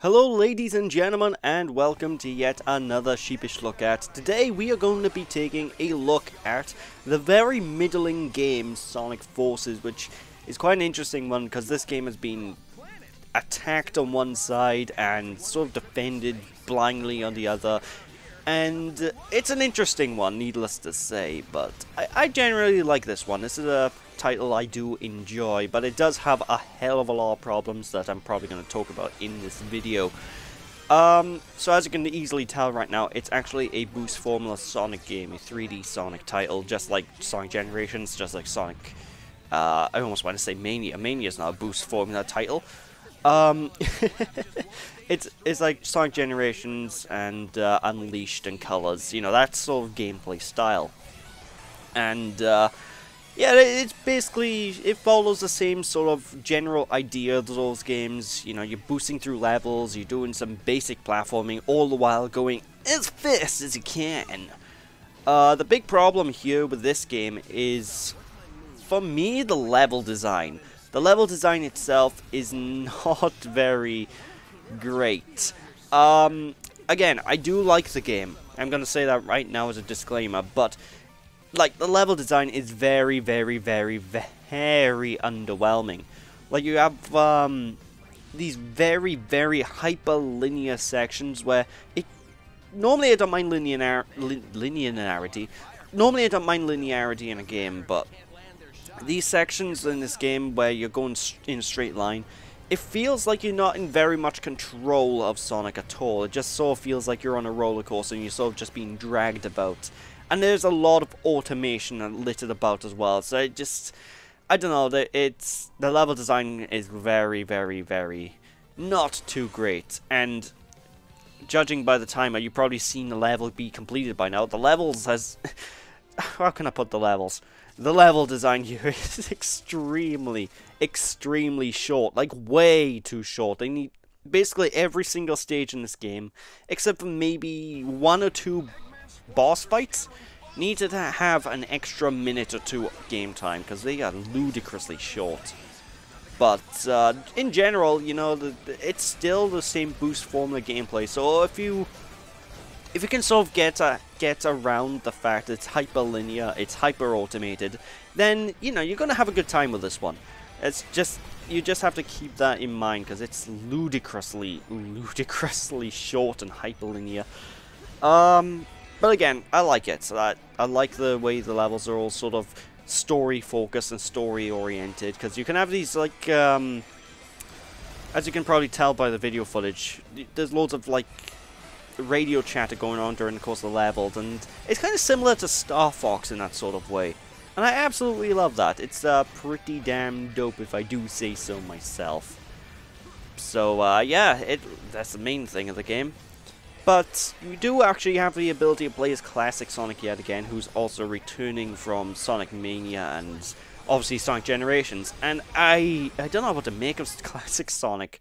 Hello ladies and gentlemen, and welcome to yet another Sheepish look at. Today we are going to be taking a look at the very middling game Sonic Forces, which is quite an interesting one because this game has been attacked on one side and sort of defended blindly on the other. And it's an interesting one, needless to say, but I generally like this one. This is a title I do enjoy, but it does have a hell of a lot of problems that I'm probably going to talk about in this video. So as you can easily tell right now, it's actually a boost formula Sonic game, a 3D Sonic title, just like Sonic Generations, just like Sonic, I almost want to say Mania. Mania is not a boost formula title. It's like Sonic Generations and Unleashed and Colors, you know, that sort of gameplay style. And yeah, it's basically, it follows the same sort of general idea of those games. You know, you're boosting through levels, you're doing some basic platforming, all the while going as fast as you can. The big problem here with this game is, for me, the level design. The level design itself is not very great. Again, I do like the game. I'm gonna say that right now as a disclaimer, but like, the level design is very, very, very, very underwhelming. Like, you have these very, very hyper-linear sections where normally I don't mind linearity. Normally I don't mind linearity in a game, but these sections in this game where you're going in a straight line, it feels like you're not in very much control of Sonic at all. It just sort of feels like you're on a roller coaster and you're sort of just being dragged about. And there's a lot of automation littered about as well, so I don't know, the level design is very, very, very not too great. And judging by the timer, you've probably seen the level be completed by now. The levels has... how can I put the levels? The level design here is extremely, extremely short, like way too short. They need basically every single stage in this game, except for maybe one or two boss fights, needed to have an extra minute or two game time because they are ludicrously short. But in general, you know, it's still the same boost formula gameplay. So if you can sort of get around the fact that it's hyper linear, it's hyper automated, then you know you're gonna have a good time with this one. It's just, you just have to keep that in mind because it's ludicrously short and hyper linear. But again, I like it. So I like the way the levels are all sort of story focused and story oriented, because you can have these like, as you can probably tell by the video footage, there's loads of like radio chatter going on during the course of the levels, and it's kind of similar to Star Fox in that sort of way. And I absolutely love that. It's pretty damn dope if I do say so myself. So yeah, that's the main thing of the game. But you do actually have the ability to play as classic Sonic yet again, who's also returning from Sonic Mania and obviously Sonic Generations. And I don't know what to make of classic Sonic.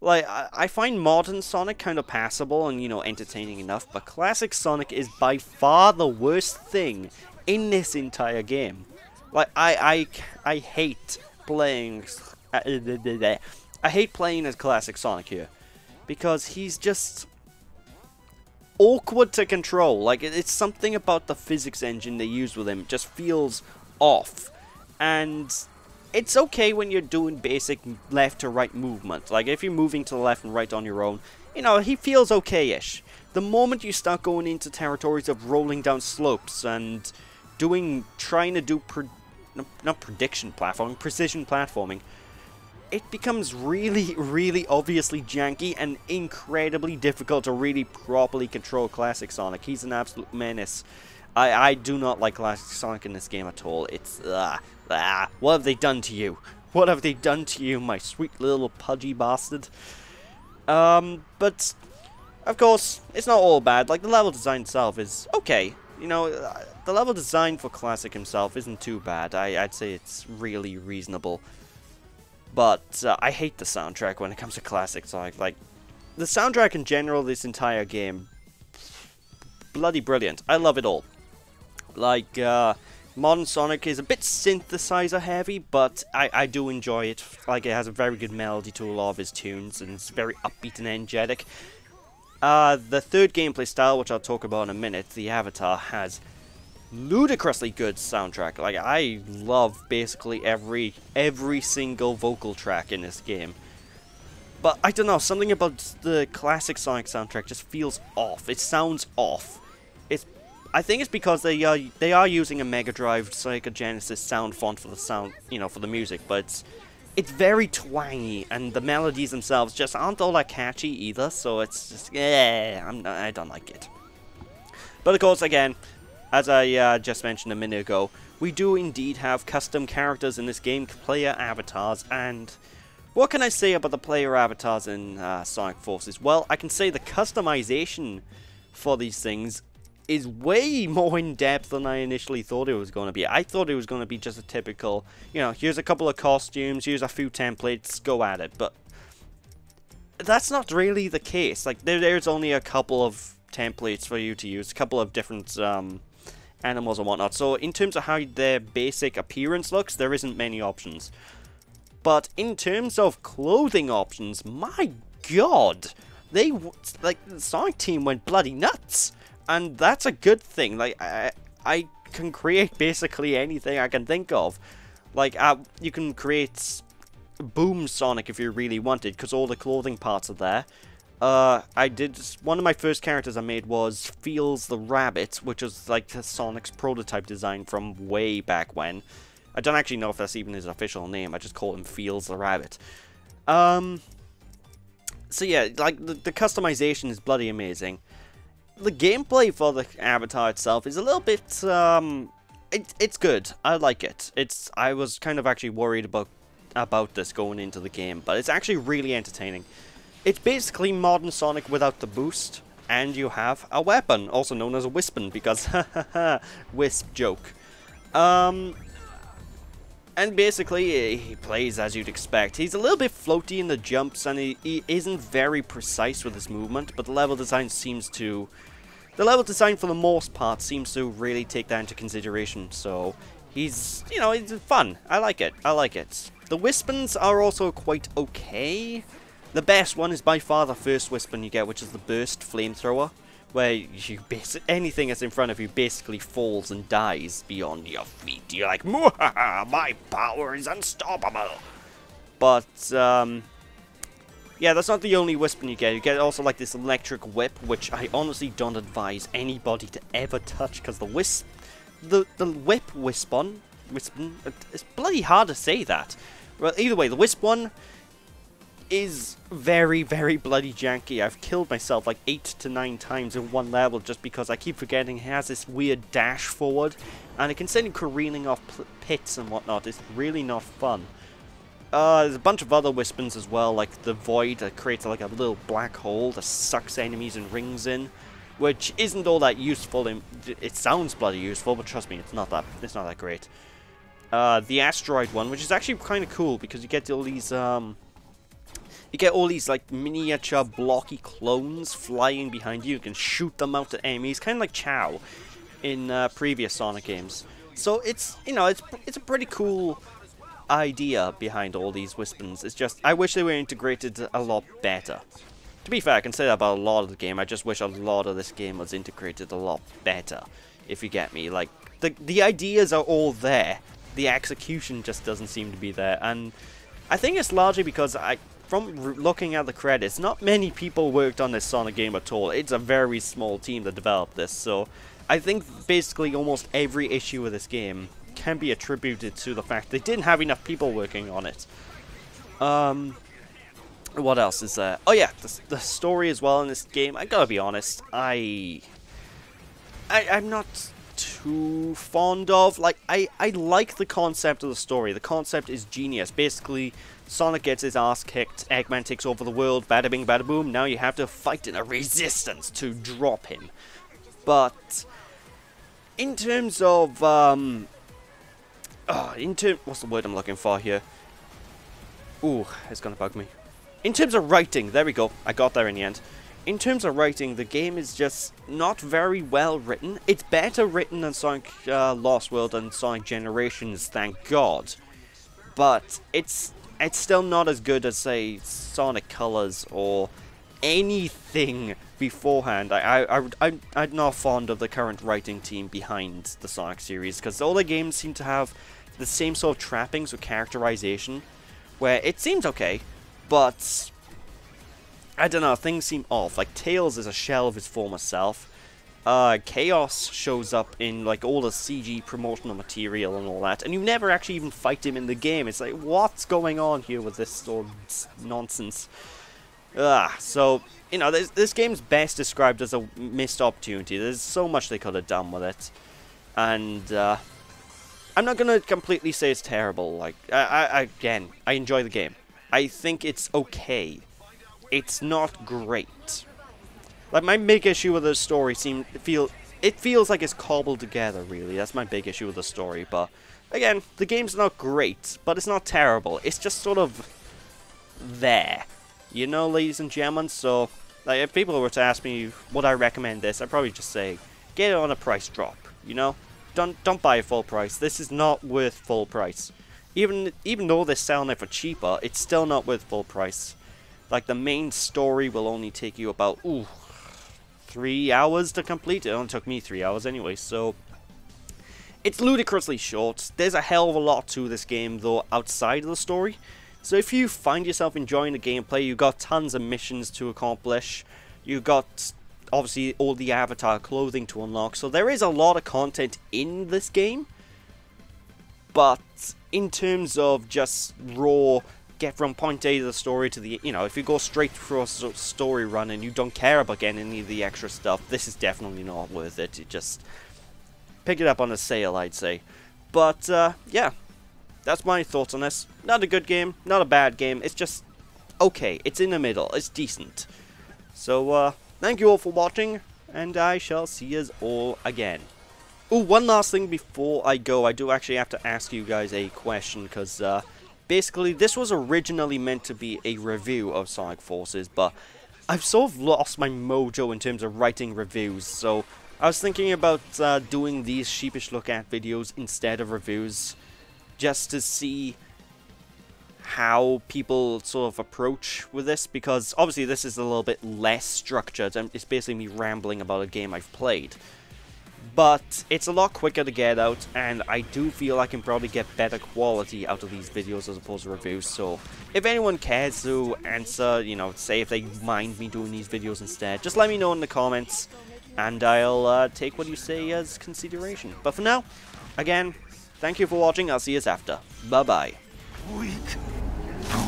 Like, I find modern Sonic kind of passable and, you know, entertaining enough, but classic Sonic is by far the worst thing in this entire game. Like, I hate playing... I hate playing as classic Sonic here, because he's just awkward to control. Like, it's something about the physics engine they use with him. It just feels off. And it's okay when you're doing basic left to right movement. Like, if you're moving to the left and right on your own, you know, he feels okay-ish. The moment you start going into territories of rolling down slopes and trying to do precision platforming, it becomes really, really obviously janky and incredibly difficult to really properly control classic Sonic. He's an absolute menace. I do not like classic Sonic in this game at all. It's, what have they done to you? What have they done to you, my sweet little pudgy bastard? But, of course, it's not all bad. Like, the level design itself is okay. You know, the level design for classic himself isn't too bad. I'd say it's really reasonable. But I hate the soundtrack when it comes to classic Sonic. Like, the soundtrack in general, this entire game, bloody brilliant. I love it all. Like, Modern Sonic is a bit synthesizer heavy, but I do enjoy it. Like, it has a very good melody to a lot of his tunes, and it's very upbeat and energetic. The third gameplay style, which I'll talk about in a minute, the Avatar, has ludicrously good soundtrack. Like, I love basically every single vocal track in this game. But I don't know, something about the classic Sonic soundtrack just feels off. It sounds off. I think it's because they are using a Mega Drive Sega Genesis sound font for the sound, for the music, but it's very twangy, and the melodies themselves just aren't all that catchy either. So it's just, I don't like it. But of course, again, as I just mentioned a minute ago, we do indeed have custom characters in this game, player avatars, and what can I say about the player avatars in Sonic Forces? Well, I can say the customization for these things is way more in-depth than I initially thought it was going to be. I thought it was going to be just a typical, here's a couple of costumes, here's a few templates, go at it. But that's not really the case. Like, there's only a couple of templates for you to use, a couple of different animals and whatnot. So in terms of how their basic appearance looks, there isn't many options. But in terms of clothing options, my god, the Sonic team went bloody nuts. And that's a good thing. Like, I can create basically anything I can think of. Like, you can create Boom Sonic if you really wanted, because all the clothing parts are there. One of my first characters I made was Feels the Rabbit, which was like Sonic's prototype design from way back when. I don't actually know if that's even his official name. I just call him Feels the Rabbit. So yeah, like, the customization is bloody amazing. The gameplay for the avatar itself is a little bit, it's good. I like it. I was kind of actually worried about this going into the game, but it's actually really entertaining. It's basically modern Sonic without the boost, and you have a weapon, also known as a Wispin, because Wisp joke. And basically, he plays as you'd expect. He's a little bit floaty in the jumps, and he isn't very precise with his movement, but the level design for the most part seems to really take that into consideration. So he's, it's fun. I like it. The Wispins are also quite okay. The best one is by far the first Wispin you get, which is the Burst Flamethrower, where anything that's in front of you basically falls and dies beyond your feet. You're like, "Mwahaha, my power is unstoppable." But, yeah, that's not the only Wispin you get. You get also, like, this electric whip, which I honestly don't advise anybody to ever touch, because the whip Wispin, it's bloody hard to say that. Well, either way, the Wisp one is very, very bloody janky. I've killed myself like 8 to 9 times in one level just because I keep forgetting it has this weird dash forward, and it can send you careening off pits and whatnot. It's really not fun. There's a bunch of other Wispins as well, like the Void that creates like a little black hole that sucks enemies and rings in, which isn't all that useful. It sounds bloody useful, but trust me, it's not that great. The Asteroid one, which is actually kind of cool because you get all these like miniature blocky clones flying behind you. You can shoot them out at enemies, kind of like Chow in previous Sonic games. So it's a pretty cool idea behind all these Wispins. It's just, I wish they were integrated a lot better. To be fair, I can say that about a lot of the game. I just wish a lot of this game was integrated a lot better, if you get me. Like, the ideas are all there. The execution just doesn't seem to be there. And I think it's largely because from looking at the credits, not many people worked on this Sonic game at all. It's a very small team that developed this. So I think basically almost every issue of this game can be attributed to the fact they didn't have enough people working on it. What else is there? Oh yeah, the story as well in this game. I gotta be honest, I'm not too fond of. Like, I like the concept of the story. The concept is genius. Basically, Sonic gets his ass kicked, Eggman takes over the world, bada bing bada boom, now you have to fight in a resistance to drop him. But in terms of what's the word I'm looking for here? Ooh, it's gonna bug me. In terms of writing, there we go, I got there in the end. in terms of writing, the game is just not very well written. It's better written than Sonic Lost World and Sonic Generations, thank God. But it's still not as good as, say, Sonic Colors or anything beforehand. I'm not fond of the current writing team behind the Sonic series, because all the games seem to have the same sort of trappings with characterization, where it seems okay, but I don't know, things seem off. Like, Tails is a shell of his former self. Chaos shows up in, like, all the CG promotional material and all that, and you never actually even fight him in the game. It's like, what's going on here with this sort of nonsense? So, you know, this game's best described as a missed opportunity. There's so much they could have done with it. And, I'm not gonna completely say it's terrible. Like, again, I enjoy the game. I think it's okay. It's not great. Like, my big issue with the story it feels like it's cobbled together, really. That's my big issue with the story. But, again, the game's not great, but it's not terrible. It's just sort of there. You know, ladies and gentlemen? So, like, if people were to ask me, would I recommend this, I'd probably just say, get it on a price drop, you know? Don't buy it full price. This is not worth full price. Even though they're selling it for cheaper, it's still not worth full price. Like, the main story will only take you about, 3 hours to complete. It only took me 3 hours anyway, so it's ludicrously short. There's a hell of a lot to this game, though, outside of the story. So if you find yourself enjoying the gameplay, you've got tons of missions to accomplish. You've got, obviously, all the avatar clothing to unlock. So there is a lot of content in this game. But in terms of just raw, get from point A to the story to the, you know, if you go straight through a story run and you don't care about getting any of the extra stuff, this is definitely not worth it. You just pick it up on a sale, I'd say. But, yeah, that's my thoughts on this. Not a good game, not a bad game, it's just okay. It's in the middle, it's decent. So, thank you all for watching, and I shall see you all again. Oh, one last thing before I go. I do actually have to ask you guys a question, because, basically, this was originally meant to be a review of Sonic Forces, but I've sort of lost my mojo in terms of writing reviews, so I was thinking about doing these Sheepish Look At videos instead of reviews, just to see how people sort of approach with this, because obviously this is a little bit less structured, and it's basically me rambling about a game I've played. But it's a lot quicker to get out, and I do feel I can probably get better quality out of these videos as opposed to reviews. So if anyone cares to answer, you know, say if they mind me doing these videos instead, just let me know in the comments, and I'll take what you say as consideration. But for now, again, thank you for watching. I'll see you after. Bye-bye. Weak? No,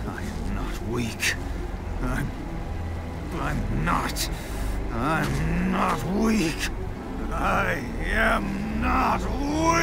I am not weak. I'm not weak. I am not weak!